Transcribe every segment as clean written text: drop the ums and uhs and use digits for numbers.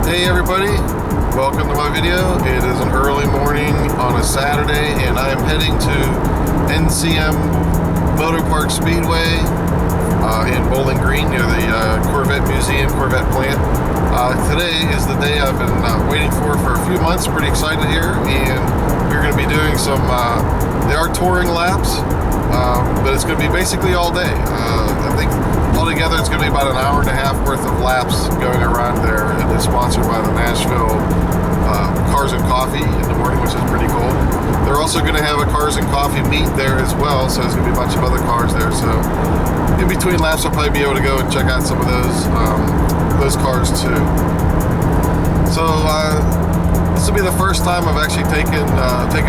Hey everybody, welcome to my video. It is an early morning on a Saturday and I am heading to NCM Motorpark Speedway in Bowling Green near the Corvette Museum, Corvette plant. Today is the day I've been waiting for a few months. Pretty excited here, and we're going to be doing some, they are touring laps, but it's going to be basically all day. I think altogether it's going to be about an hour and a half worth of laps going around there, and it's sponsored by the Nashville Cars and Coffee in the morning, which is pretty cool. They're also going to have a Cars and Coffee meet there as well, so there's going to be a bunch of other cars there. So in between laps I'll probably be able to go and check out some of those cars too. So this will be the first time I've actually taken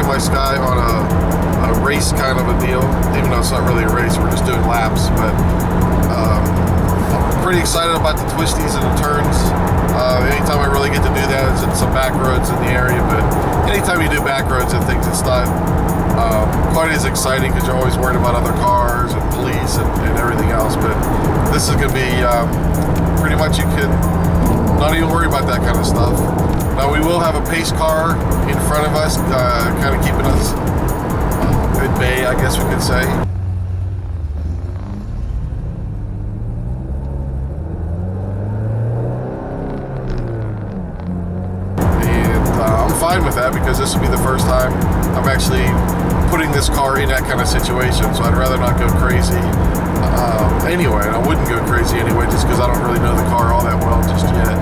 my Sky on a race kind of a deal, even though it's not really a race, we're just doing laps. But I'm pretty excited about the twisties and the turns. Anytime I really get to do that is in some back roads in the area, but anytime you do back roads and things, it's not quite as exciting because you're always worried about other cars and police and everything else. But this is going to be pretty much, you can not even worry about that kind of stuff. Now we will have a pace car in front of us, kind of keeping us at bay, I guess we could say. I'm fine with that because this will be the first time I'm actually putting this car in that kind of situation, so I'd rather not go crazy anyway, and I wouldn't go crazy anyway just because I don't really know the car all that well just yet.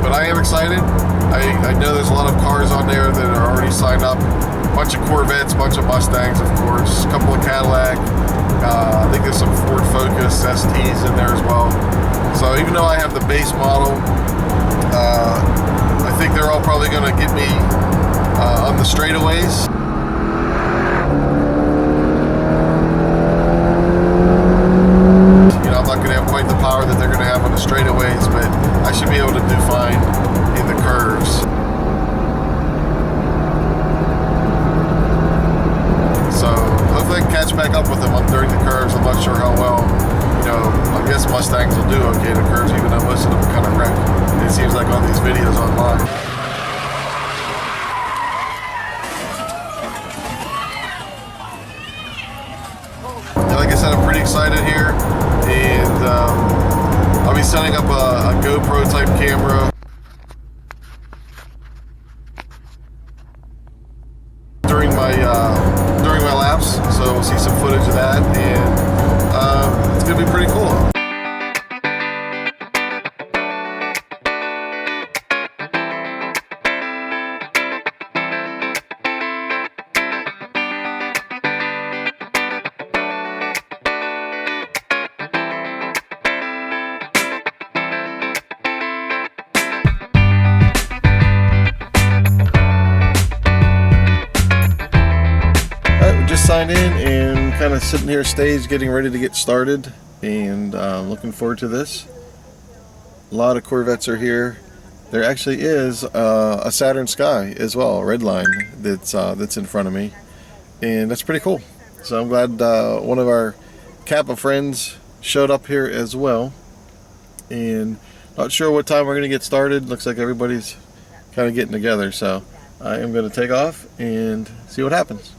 But I am excited. I know there's a lot of cars on there that are already signed up. A bunch of Corvettes, a bunch of Mustangs, of course, a couple of Cadillac. I think there's some Ford Focus STs in there as well. So even though I have the base model, I think they're all probably going to get me on the straightaways. You know, I'm not going to have quite the power that they're going to have on the straightaways, but I should be able to do fine in the curves. So hopefully I can catch back up with them during the curves. I'm not sure how well. You know, I guess Mustangs will do okay in the curves, even though most of them are kind of wrecked. It seems like on these videos online. And like I said, I'm pretty excited here, and I'll be setting up a GoPro type camera during my laps, so we'll see some footage of that, and it's gonna be pretty cool. Signed in and kind of sitting here staged, getting ready to get started, and looking forward to this. A lot of Corvettes are here. There actually is a Saturn Sky as well, a red line that's in front of me, and that's pretty cool. So I'm glad one of our Kappa friends showed up here as well, and not sure what time we're going to get started. Looks like everybody's kind of getting together, so I am going to take off and see what happens.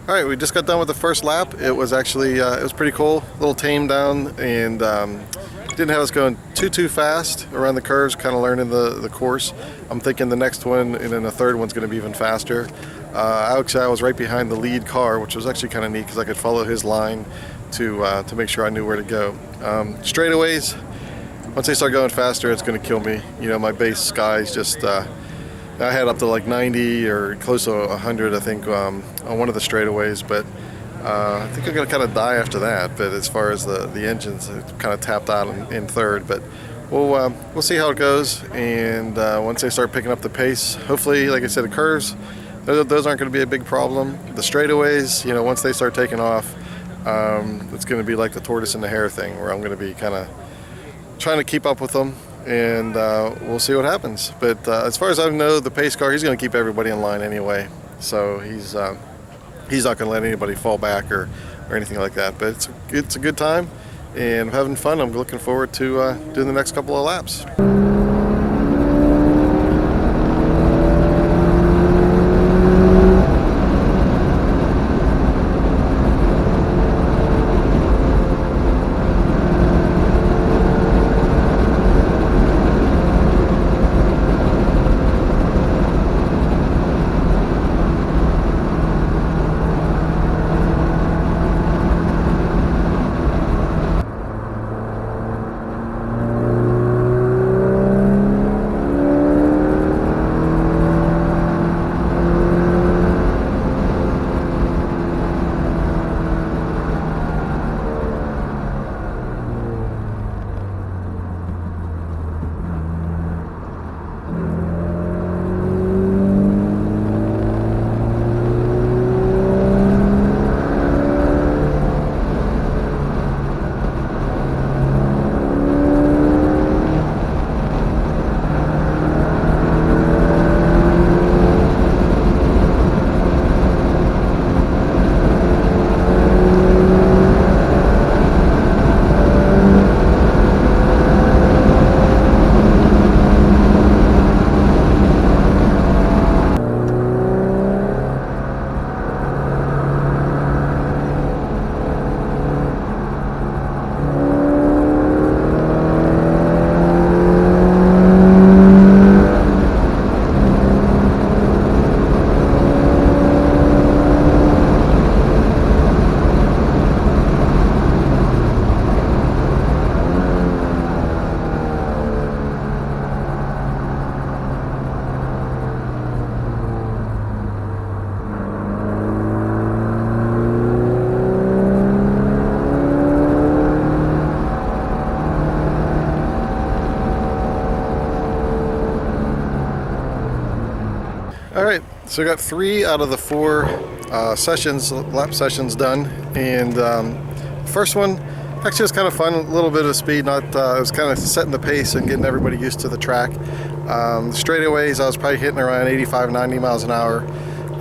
All right, we just got done with the first lap. It was actually it was pretty cool, a little tame down, and didn't have us going too fast around the curves, kind of learning the course. I'm thinking the next one and then the third one's going to be even faster. I was right behind the lead car, which was actually kind of neat because I could follow his line to make sure I knew where to go. Straightaways, once they start going faster, it's going to kill me. You know, my base Sky's just I had up to like 90 or close to 100, I think, on one of the straightaways, but I think I'm going to kind of die after that. But as far as the engines, it kind of tapped out in third. But we'll see how it goes, and once they start picking up the pace, hopefully, like I said, the curves, those aren't going to be a big problem. The straightaways, you know, once they start taking off, it's going to be like the tortoise and the hare thing, where I'm going to be kind of trying to keep up with them. And we'll see what happens. But as far as I know, the pace car, he's going to keep everybody in line anyway. So he's not going to let anybody fall back or anything like that. But it's a good time, and I'm having fun. I'm looking forward to doing the next couple of laps. Alright, so I got 3 out of the 4 lap sessions done, and the first one actually was kind of fun, a little bit of speed, it was kind of setting the pace and getting everybody used to the track. The straightaways, I was probably hitting around 85-90 miles an hour.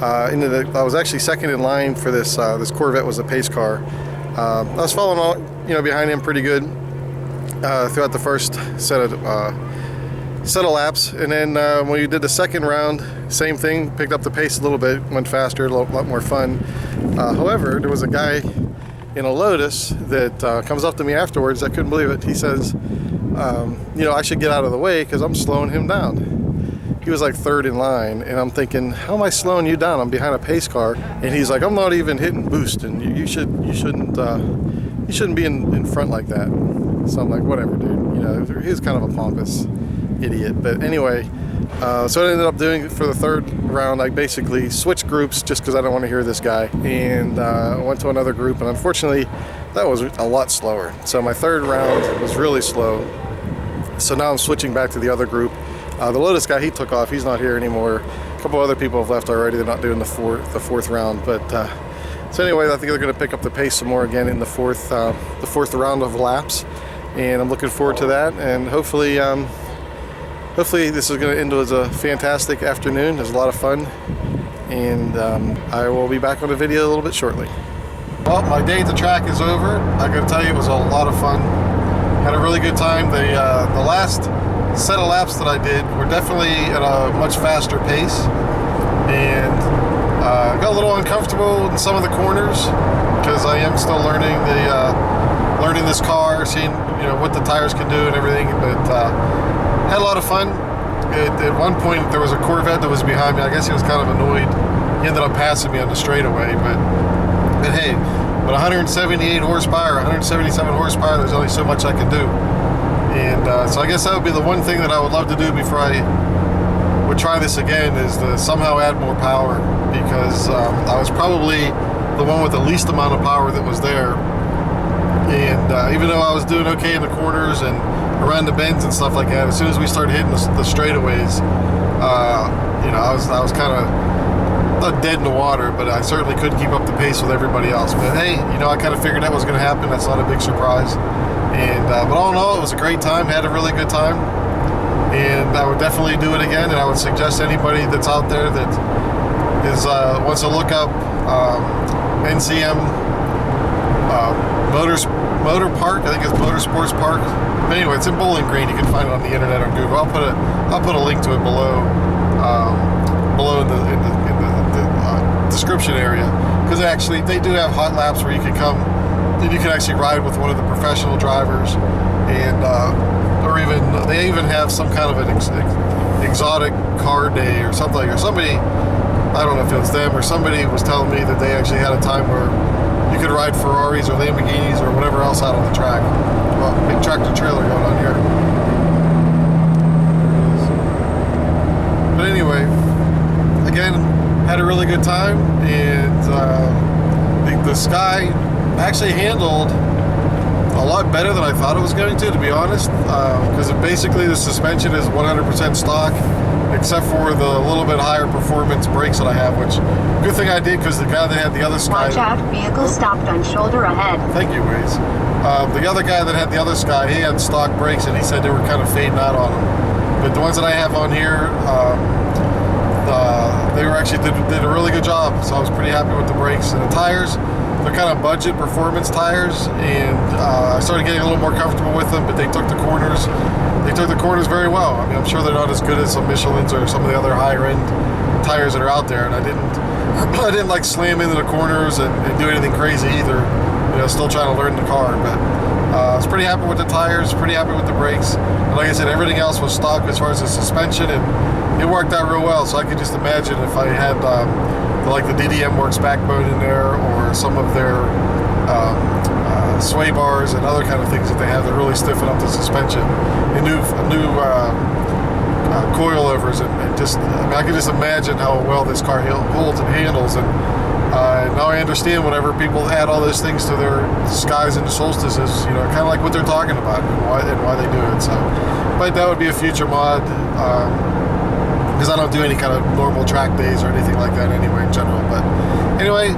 I was actually second in line for this Corvette was a pace car. I was following on, behind him pretty good throughout the first set of laps, and then when we did the second round, same thing, picked up the pace a little bit, went faster, a lot more fun. However, there was a guy in a Lotus that comes up to me afterwards. I couldn't believe it. He says, I should get out of the way because I'm slowing him down. He was like third in line, and I'm thinking, how am I slowing you down? I'm behind a pace car. And he's like, I'm not even hitting boost, and you shouldn't be in front like that. So I'm like, whatever, dude. He was kind of a pompous idiot. But anyway, so what I ended up doing for the third round, I basically switched groups just because I don't want to hear this guy, and went to another group, and unfortunately that was a lot slower. So my third round was really slow. So now I'm switching back to the other group. The Lotus guy, he took off. He's not here anymore. A couple other people have left already. They're not doing the fourth round. But so anyway, I think they're going to pick up the pace some more again in the fourth round of laps, and I'm looking forward to that. And hopefully this is going to end as a fantastic afternoon. It was a lot of fun, and I will be back on the video a little bit shortly. Well, my day at the track is over. I got to tell you, it was a lot of fun. Had a really good time. The last set of laps that I did were definitely at a much faster pace, and Got a little uncomfortable in some of the corners because I am still learning learning this car, seeing what the tires can do and everything. But had a lot of fun. At one point, there was a Corvette that was behind me. I guess he was kind of annoyed. He ended up passing me on the straightaway. But hey, with 178 horsepower, 177 horsepower, there's only so much I can do. And so I guess that would be the one thing that I would love to do before I would try this again, is to somehow add more power, because I was probably the one with the least amount of power that was there. And even though I was doing okay in the corners and around the bends and stuff like that, as soon as we started hitting the straightaways, I was kind of not dead in the water, but I certainly couldn't keep up the pace with everybody else. But hey, I kind of figured that was going to happen. That's not a big surprise. And but all in all, it was a great time. Had a really good time, and I would definitely do it again. And I would suggest anybody that's out there that is wants to look up NCM Motorpark. I think it's Motorsports Park. But anyway, it's in Bowling Green. You can find it on the internet on Google. I'll put a link to it below in the description area, because actually they do have hot laps where you can come. You can actually ride with one of the professional drivers, and or they even have some kind of an exotic car day or something, or somebody, I don't know if it was them or somebody was telling me that they actually had a time where you could ride Ferraris or Lamborghinis or whatever else out on the track. Well, big tractor trailer going on here. But anyway, again, had a really good time, and the Sky actually handled a lot better than I thought it was going to be honest, because basically the suspension is 100% stock, except for the little bit higher performance brakes that I have, which, good thing I did, because the guy that had the other Sky... Watch out, vehicle stopped on shoulder ahead. Thank you, Waze. The other guy that had the other Sky, he had stock brakes, and he said they were kind of fading out on him. But the ones that I have on here, they were actually did a really good job, so I was pretty happy with the brakes. And the tires, they're kind of budget performance tires, and I started getting a little more comfortable with them, but they took the corners very well. I mean, I'm sure they're not as good as some Michelin's or some of the other higher end tires that are out there, and I didn't like slam into the corners and do anything crazy either. Still trying to learn the car, but I was pretty happy with the tires, pretty happy with the brakes, and like I said, everything else was stock as far as the suspension, and it worked out real well. So I could just imagine if I had like the DDM Works backbone in there, or some of their sway bars and other kind of things that they have that really stiffen up the suspension, and new coilovers, and just, I could just imagine how well this car holds and handles. And now I understand whenever people add all those things to their Skies and the Solstices, kind of like what they're talking about and why they do it. So, but that would be a future mod, because I don't do any kind of normal track days or anything like that anyway in general. But anyway,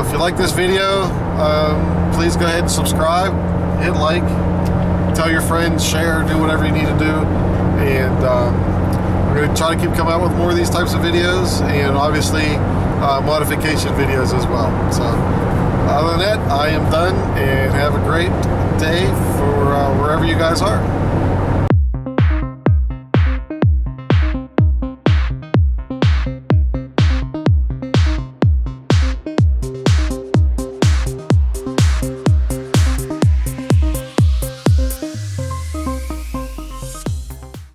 if you like this video, please go ahead and subscribe, hit like, tell your friends, share, do whatever you need to do. And I'm going to try to keep coming out with more of these types of videos, and obviously modification videos as well. So other than that, I am done, and have a great day for wherever you guys are.